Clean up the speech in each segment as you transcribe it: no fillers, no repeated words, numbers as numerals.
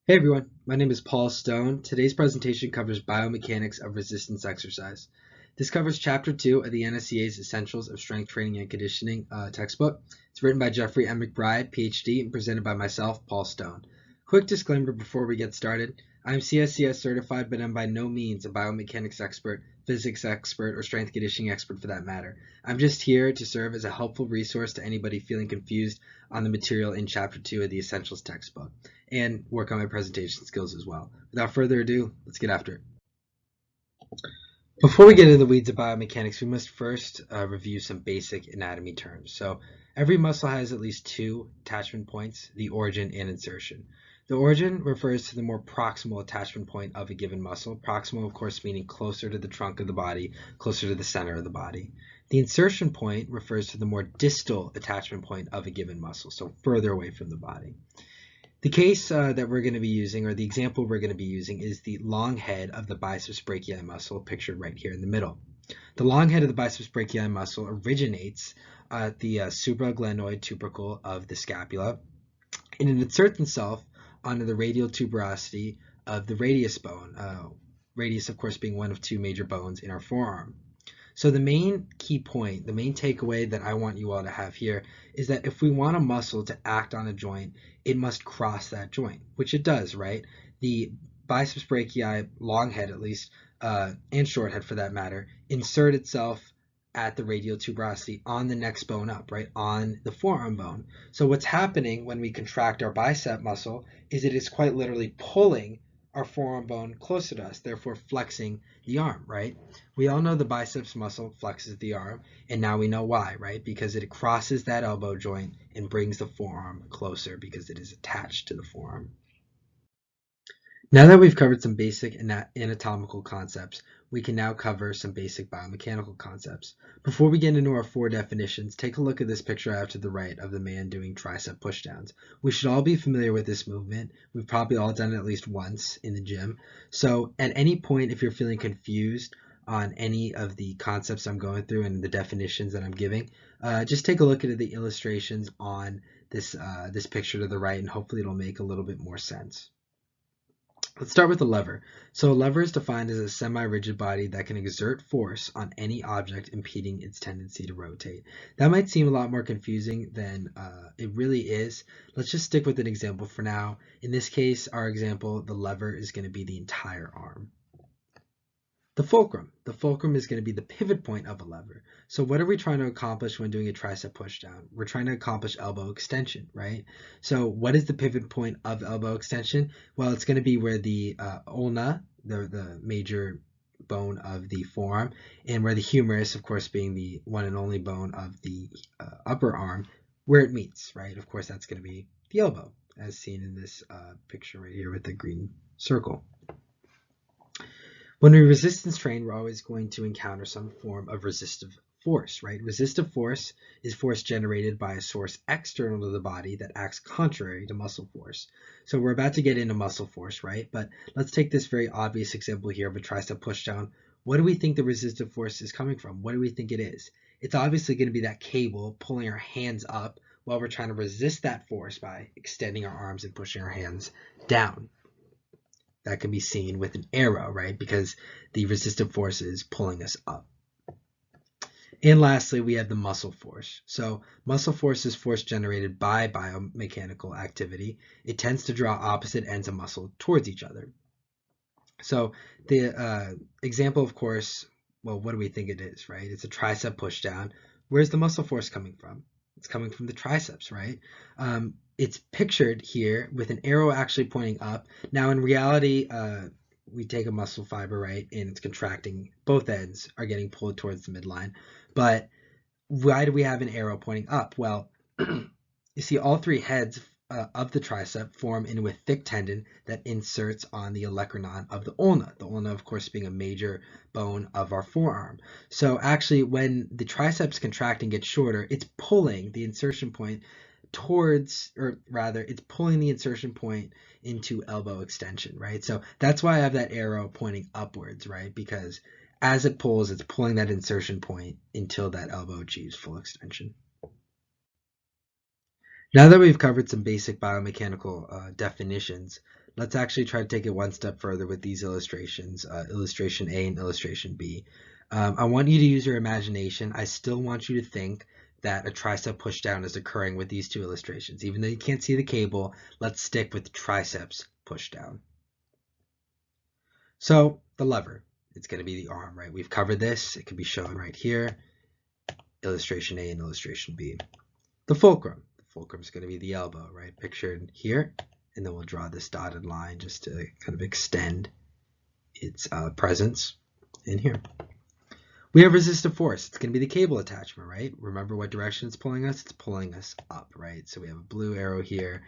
Hey everyone, my name is Paul Stone. Today's presentation covers biomechanics of resistance exercise. This covers Chapter 2 of the NSCA's Essentials of Strength Training and Conditioning textbook. It's written by Jeffrey M. McBride, PhD, and presented by myself, Paul Stone. Quick disclaimer before we get started. I'm CSCS certified, but I'm by no means a biomechanics expert, physics expert, or strength conditioning expert for that matter. I'm just here to serve as a helpful resource to anybody feeling confused on the material in Chapter 2 of the Essentials textbook, and work on my presentation skills as well. Without further ado, let's get after it. Before we get into the weeds of biomechanics, we must first review some basic anatomy terms. So every muscle has at least two attachment points, the origin and insertion. The origin refers to the more proximal attachment point of a given muscle. Proximal, of course, meaning closer to the trunk of the body, closer to the center of the body. The insertion point refers to the more distal attachment point of a given muscle, so further away from the body. The case that we're going to be using, or the example we're going to be using, is the long head of the biceps brachii muscle, pictured right here in the middle. The long head of the biceps brachii muscle originates at the supraglenoid tubercle of the scapula, and it inserts itself onto the radial tuberosity of the radius bone, radius, of course, being one of two major bones in our forearm. So the main key point, the main takeaway that I want you all to have here is that if we want a muscle to act on a joint, it must cross that joint, which it does, right? The biceps brachii, long head at least, and short head for that matter, insert itself at the radial tuberosity on the next bone up, right, on the forearm bone. So what's happening when we contract our bicep muscle is it is quite literally pulling our forearm bone closer to us, therefore flexing the arm, right? We all know the biceps muscle flexes the arm, and now we know why, right? Because it crosses that elbow joint and brings the forearm closer because it is attached to the forearm. Now that we've covered some basic anatomical concepts, we can now cover some basic biomechanical concepts. Before we get into our four definitions, take a look at this picture out to the right of the man doing tricep pushdowns. We should all be familiar with this movement. We've probably all done it at least once in the gym. So at any point, if you're feeling confused on any of the concepts I'm going through and the definitions that I'm giving, just take a look at the illustrations on this picture to the right, and hopefully it'll make a little bit more sense. Let's start with the lever. So a lever is defined as a semi-rigid body that can exert force on any object impeding its tendency to rotate. That might seem a lot more confusing than it really is. Let's just stick with an example for now. In this case, our example, the lever is going to be the entire arm. The fulcrum. The fulcrum is going to be the pivot point of a lever. So what are we trying to accomplish when doing a tricep pushdown? We're trying to accomplish elbow extension, right? So what is the pivot point of elbow extension? Well, it's going to be where the ulna, the major bone of the forearm, and where the humerus, of course, being the one and only bone of the upper arm, where it meets, right? Of course, that's going to be the elbow, as seen in this picture right here with the green circle. When we resistance train, we're always going to encounter some form of resistive force, right? Resistive force is force generated by a source external to the body that acts contrary to muscle force. So we're about to get into muscle force, right? But let's take this very obvious example here of a tricep pushdown. What do we think the resistive force is coming from? What do we think it is? It's obviously going to be that cable pulling our hands up while we're trying to resist that force by extending our arms and pushing our hands down. That can be seen with an arrow, right? Because the resistive force is pulling us up. And lastly, we have the muscle force. So muscle force is force generated by biomechanical activity. It tends to draw opposite ends of muscle towards each other. So the example, of course, well, what do we think it is, right? It's a tricep pushdown. Where's the muscle force coming from? It's coming from the triceps, right? It's pictured here with an arrow actually pointing up. Now, in reality, we take a muscle fiber, right, and it's contracting. Both ends are getting pulled towards the midline. But why do we have an arrow pointing up? Well, you see all three heads of the tricep form into a thick tendon that inserts on the olecranon of the ulna. The ulna, of course, being a major bone of our forearm. So actually, when the triceps contract and get shorter, it's pulling the insertion point towards, or rather, it's pulling the insertion point into elbow extension, right? So that's why I have that arrow pointing upwards, right? Because as it pulls, it's pulling that insertion point until that elbow achieves full extension. Now that we've covered some basic biomechanical definitions, let's actually try to take it one step further with these illustrations, illustration A and illustration B. I want you to use your imagination. I still want you to think that a tricep pushdown is occurring with these two illustrations. Even though you can't see the cable, let's stick with triceps pushdown. So the lever, it's going to be the arm, right? We've covered this. It can be shown right here, illustration A and illustration B. The fulcrum is going to be the elbow, right? Pictured here. And then we'll draw this dotted line just to kind of extend its presence in here. We have resistive force. It's going to be the cable attachment, right? Remember what direction it's pulling us? It's pulling us up, right? So we have a blue arrow here,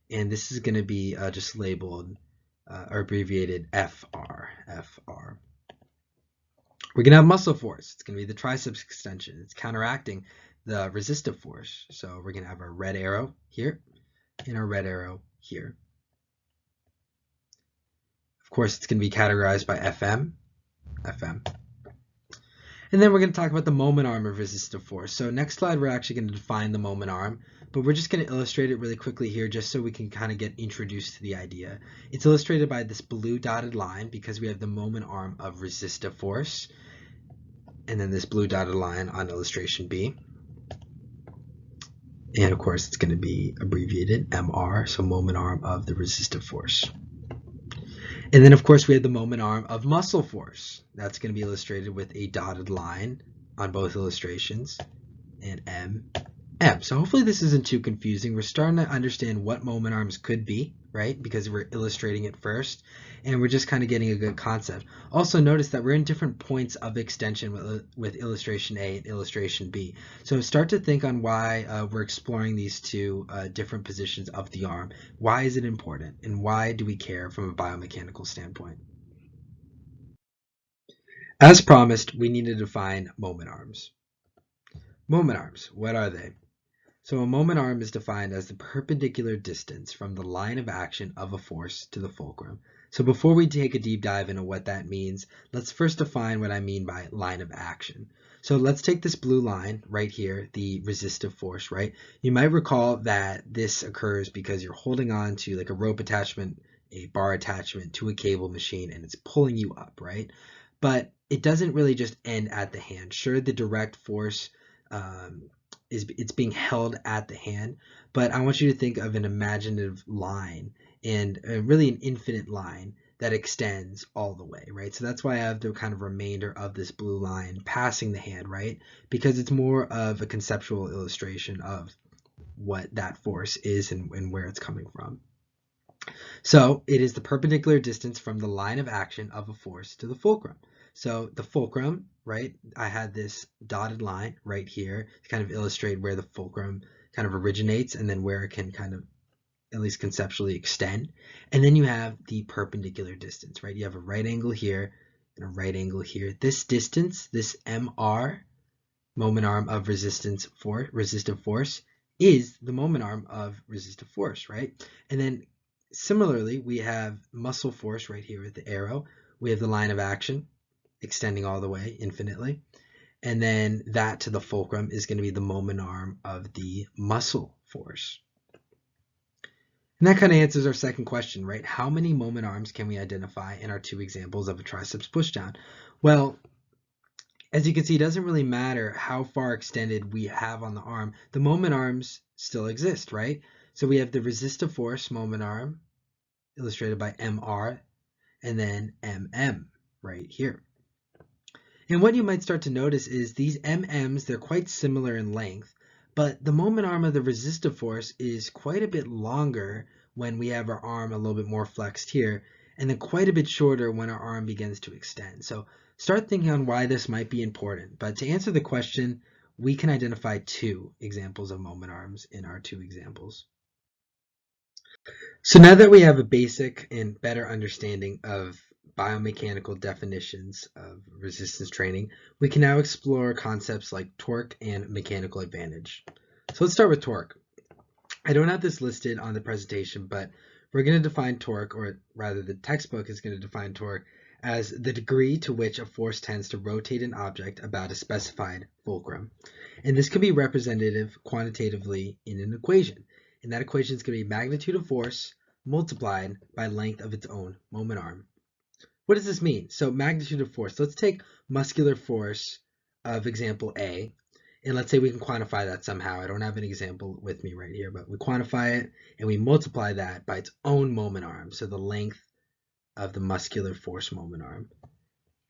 and this is going to be just labeled or abbreviated FR. We're going to have muscle force. It's going to be the triceps extension. It's counteracting the resistive force. So we're going to have our red arrow here and our red arrow here. Of course, it's going to be categorized by FM. And then we're going to talk about the moment arm of resistive force. So next slide, we're actually going to define the moment arm, but we're just going to illustrate it really quickly here just so we can kind of get introduced to the idea. It's illustrated by this blue dotted line because we have the moment arm of resistive force, and then this blue dotted line on illustration B. And of course, it's going to be abbreviated MR, so moment arm of the resistive force. And then, of course, we have the moment arm of muscle force. That's going to be illustrated with a dotted line on both illustrations and M. So hopefully this isn't too confusing. We're starting to understand what moment arms could be, right? Because we're illustrating it first, and we're just kind of getting a good concept. Also notice that we're in different points of extension with illustration A and illustration B. So start to think on why we're exploring these two different positions of the arm. Why is it important, and why do we care from a biomechanical standpoint? As promised, we need to define moment arms. Moment arms, what are they? So a moment arm is defined as the perpendicular distance from the line of action of a force to the fulcrum. So before we take a deep dive into what that means, let's first define what I mean by line of action. So let's take this blue line right here, the resistive force, right? You might recall that this occurs because you're holding on to like a rope attachment, a bar attachment to a cable machine, and it's pulling you up, right? But it doesn't really just end at the hand. Sure, the direct force it's being held at the hand, but I want you to think of an imaginative line and really an infinite line that extends all the way, right? So that's why I have the kind of remainder of this blue line passing the hand, right? Because it's more of a conceptual illustration of what that force is and where it's coming from. So it is the perpendicular distance from the line of action of a force to the fulcrum. So the fulcrum, right, I had this dotted line right here to kind of illustrate where the fulcrum kind of originates and then where it can kind of at least conceptually extend. And then you have the perpendicular distance, right? You have a right angle here and a right angle here. This distance, this MR, moment arm of resistive force, is the moment arm of resistive force, right? And then similarly, we have muscle force right here with the arrow. We have the line of action extending all the way infinitely. And then that to the fulcrum is going to be the moment arm of the muscle force. And that kind of answers our second question, right? How many moment arms can we identify in our two examples of a triceps pushdown? Well, as you can see, it doesn't really matter how far extended we have on the arm. The moment arms still exist, right? So we have the resistive force moment arm illustrated by MR and then MM right here. And what you might start to notice is these MMs, they're quite similar in length, but the moment arm of the resistive force is quite a bit longer when we have our arm a little bit more flexed here, and then quite a bit shorter when our arm begins to extend. So start thinking on why this might be important. But to answer the question, we can identify two examples of moment arms in our two examples. So now that we have a basic and better understanding of biomechanical definitions of resistance training, we can now explore concepts like torque and mechanical advantage. So let's start with torque. I don't have this listed on the presentation, but we're going to define torque, or rather the textbook is going to define torque as the degree to which a force tends to rotate an object about a specified fulcrum. And this can be representative quantitatively in an equation. And that equation is going to be magnitude of force multiplied by length of its own moment arm. What does this mean? So magnitude of force. Let's take muscular force of example A, and let's say we can quantify that somehow. I don't have an example with me right here, but we quantify it and we multiply that by its own moment arm, so the length of the muscular force moment arm.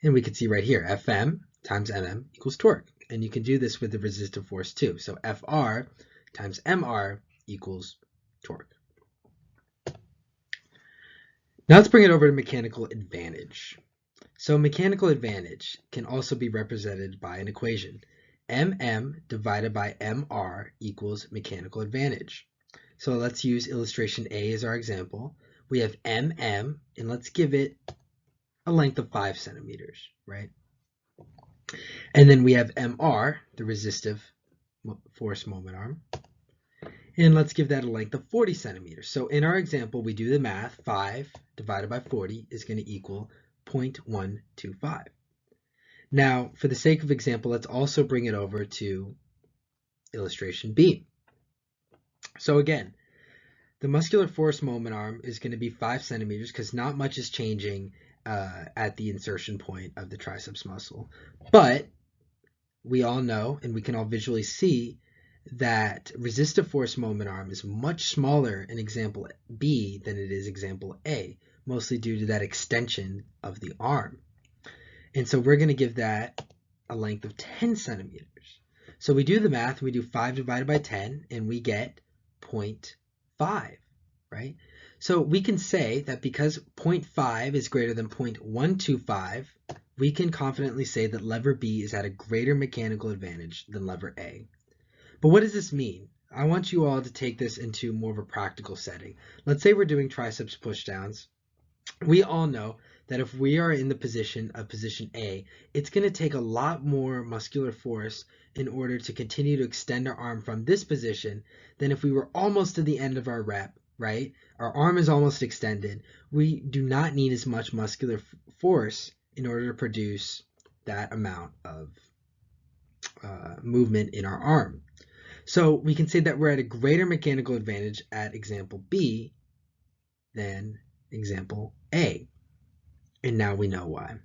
And we can see right here, Fm times mm equals torque. And you can do this with the resistive force too. So Fr times Mr equals torque. Now let's bring it over to mechanical advantage. So mechanical advantage can also be represented by an equation. Mm divided by Mr equals mechanical advantage. So let's use illustration A as our example. We have Mm, and let's give it a length of 5 centimeters, right? And then we have Mr, the resistive force moment arm, and let's give that a length of 40 centimeters. So in our example, we do the math. 5 divided by 40 is going to equal 0.125. Now, for the sake of example, let's also bring it over to illustration B. So again, the muscular force moment arm is going to be 5 centimeters because not much is changing at the insertion point of the triceps muscle. But we all know, and we can all visually see, that resistive force moment arm is much smaller in example B than it is example A, mostly due to that extension of the arm. And so we're going to give that a length of 10 centimeters. So we do the math, we do 5 divided by 10, and we get 0.5, right? So we can say that because 0.5 is greater than 0.125, we can confidently say that lever B is at a greater mechanical advantage than lever A. But what does this mean? I want you all to take this into more of a practical setting. Let's say we're doing triceps pushdowns. We all know that if we are in the position of position A, it's going to take a lot more muscular force in order to continue to extend our arm from this position than if we were almost to the end of our rep, right? Our arm is almost extended. We do not need as much muscular force in order to produce that amount of movement in our arm. So we can say that we're at a greater mechanical advantage at example B than example A. And now we know why.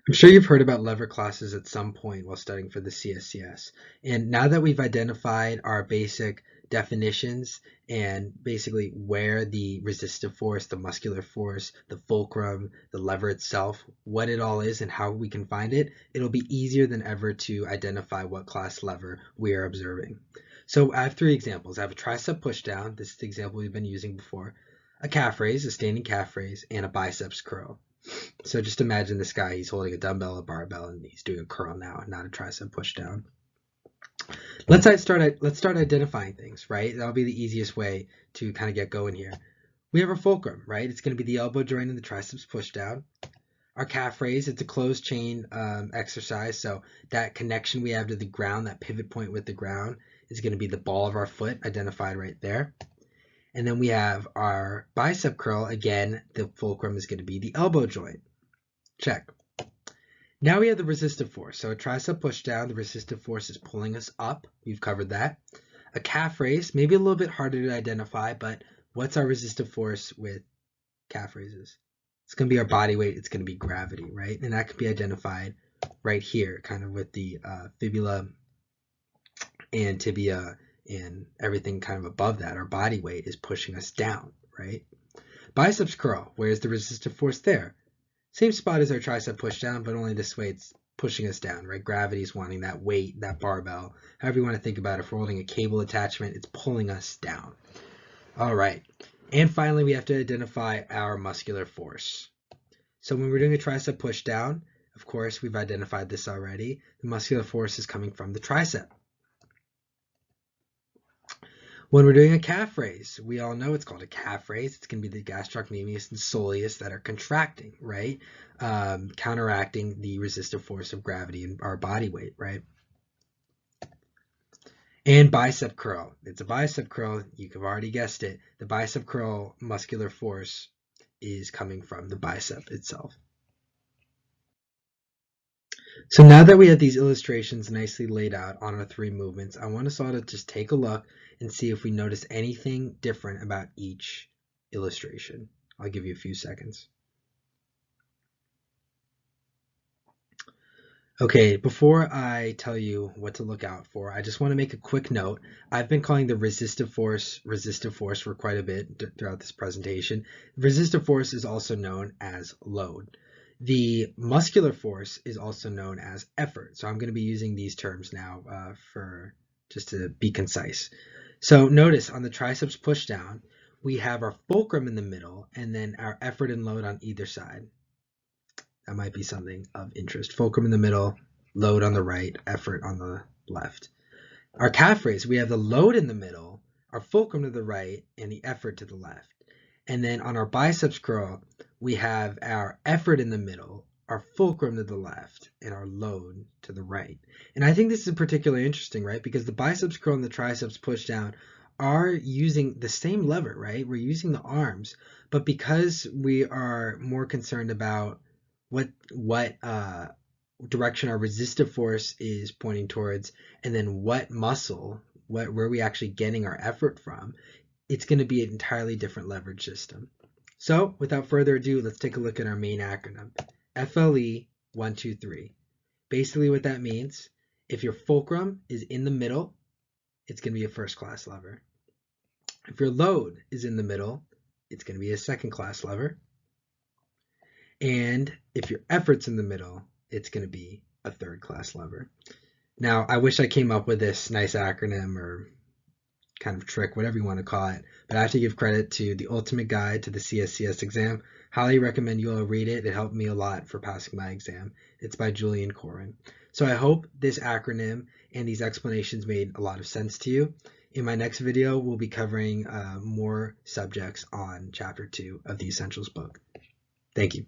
I'm sure you've heard about lever classes at some point while studying for the CSCS. And now that we've identified our basic definitions and basically where the resistive force, the muscular force, the fulcrum, the lever itself, what it all is and how we can find it, it'll be easier than ever to identify what class lever we are observing. So I have 3 examples. I have a tricep pushdown. This is the example we've been using before. A calf raise, a standing calf raise, and a biceps curl. So just imagine this guy, he's holding a dumbbell, a barbell, and he's doing a curl now, not a tricep push down. Let's start identifying things, right? That'll be the easiest way to kind of get going here. We have our fulcrum, right? It's going to be the elbow joint in the triceps push down. Our calf raise, it's a closed chain exercise, so that connection we have to the ground, that pivot point with the ground, is going to be the ball of our foot, identified right there. And then we have our bicep curl. Again, the fulcrum is going to be the elbow joint. Check. Now we have the resistive force. So a tricep push down, the resistive force is pulling us up. We've covered that. A calf raise, maybe a little bit harder to identify, but what's our resistive force with calf raises? It's going to be our body weight. It's going to be gravity, right? And that can be identified right here, kind of with the fibula and tibia and everything kind of above that. Our body weight is pushing us down, right? Biceps curl, where's the resistive force there? Same spot as our tricep push down, but only this way it's pushing us down, right? Gravity is wanting that weight, that barbell, however you want to think about it. If we're holding a cable attachment, it's pulling us down. All right. And finally, we have to identify our muscular force. So when we're doing a tricep push down, of course, we've identified this already. The muscular force is coming from the tricep. When we're doing a calf raise, we all know it's called a calf raise. It's going to be the gastrocnemius and soleus that are contracting, right? Counteracting the resistive force of gravity and our body weight, right? And bicep curl. It's a bicep curl. You've already guessed it. The bicep curl muscular force is coming from the bicep itself. So now that we have these illustrations nicely laid out on our three movements, I want us all to just take a look and see if we notice anything different about each illustration. I'll give you a few seconds. Okay, before I tell you what to look out for, I just want to make a quick note. I've been calling the resistive force for quite a bit throughout this presentation. Resistive force is also known as load. The muscular force is also known as effort. So I'm going to be using these terms now for just to be concise. So notice on the triceps push down, we have our fulcrum in the middle and then our effort and load on either side. That might be something of interest. Fulcrum in the middle, load on the right, effort on the left. Our calf raise, we have the load in the middle, our fulcrum to the right, and the effort to the left. And then on our biceps curl, we have our effort in the middle, our fulcrum to the left, and our load to the right. And I think this is particularly interesting, right? Because the biceps curl and the triceps push down are using the same lever, right? We're using the arms, but because we are more concerned about what direction our resistive force is pointing towards, and then what muscle, where we actually getting our effort from, it's going to be an entirely different leverage system. So without further ado, let's take a look at our main acronym, FLE 1, 2, 3. Basically what that means, if your fulcrum is in the middle, it's going to be a first class lever. If your load is in the middle, it's going to be a second class lever. And if your effort's in the middle, it's going to be a third class lever. Now, I wish I came up with this nice acronym or kind of trick, whatever you want to call it, but I have to give credit to the Ultimate Guide to the CSCS exam. Highly recommend you all read it. It helped me a lot for passing my exam. It's by Julian Corin. So I hope this acronym and these explanations made a lot of sense to you. In my next video, we'll be covering more subjects on Chapter 2 of the Essentials book. Thank you.